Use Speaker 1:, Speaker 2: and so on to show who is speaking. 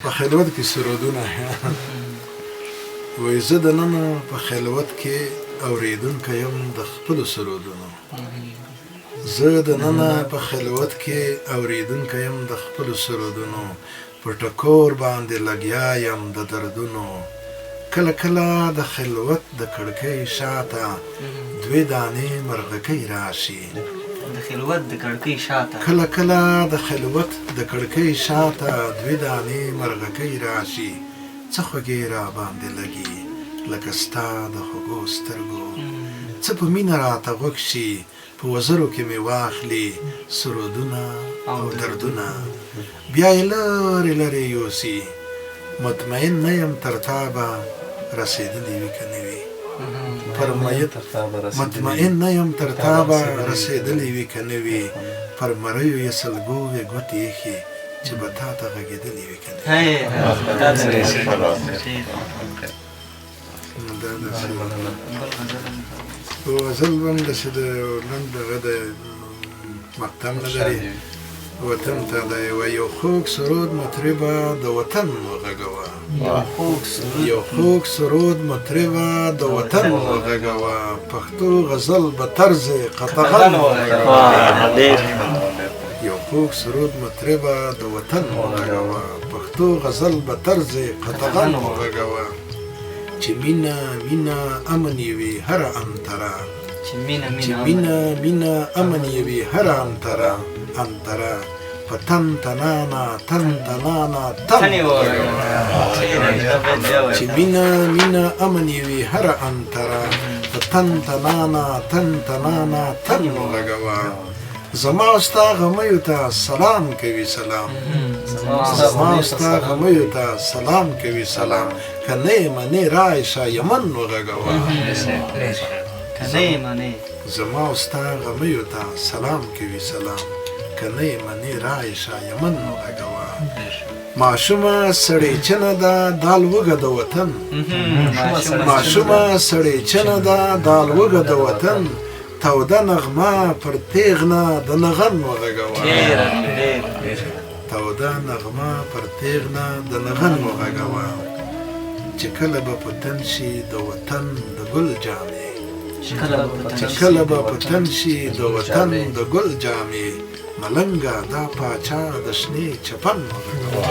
Speaker 1: په خلوت کې سرودونه وایي زه دننه په خلوت کې اورېدونکی یم د خپلو سرودونو زه دننه په خلوت کې اورېدونکی یم د خپلو سرودونو په ټکور باندې لګیا یم د دردونو کله کله د خلوت د کړکۍ شاته دوې دانې مرغکۍ راشي
Speaker 2: د خلوت د کړکۍ شاته
Speaker 1: کله کله د خلوت د کړکۍ شاته دوې دانې مرغکۍ راشي څه خوږې را باندې لګي لکه ستا د خوږو سترګو څه په مینه راته غوږ شي په وزرو کې مې واخلي سرودونه او دردونه بیا یې لرې لرې یوسي مطمئن نه یم تر تا به رسېدلې وي که نه وي مطمئن نه یم تر تا به رسېدلې وي که نه وي پر مریو یې سلګوې ګوتې ایښي چې به تا ته غږېدلې وي که نه وي غزل به هم داسې د لنډ دغه د مقطع نه لري وطن ته د یو خوږ سرود مطربه د وطن وغږوه یو خوږ سرود مطربه د وطن وغږوه پښتو غزل به طرز قطغن وغږوه یو خوږ سرود مطربه د وطن وغږوه پښتو غزل به طرز قطغن وغږوه چې مینه مینه امن یې وي هره انتره چې مینه امن یې وي هره انتره په تن تنانا تن تنانا تن چې مینه امن یې وي هره انتره په تن تنانا تن تنانا تن وغږوه زما او ستا غمیو ته سلام کوي سلام زما او ستا غمیو ته سلام کوي سلام که نه یې منې رایې شه یمن وغږوه زما او ستا غمیو ته سلام کوي سلام که نه یې منې رایې شه یمن وغږوه ماشومه سړیچنه ده دا لوږه د وطن ماشومه سړیچنه ده دا لوږه د وطن توده نغمه پر تیغ نه د نغن وغږوه توده نغمه پر تیغ نه د نغن وغږوه چې کله به په تن شي د وطن د ګل جامې چې کله به په تن شي د وطن د ګل جامې ملنګه دا پاچا د شنې چپن وغږوه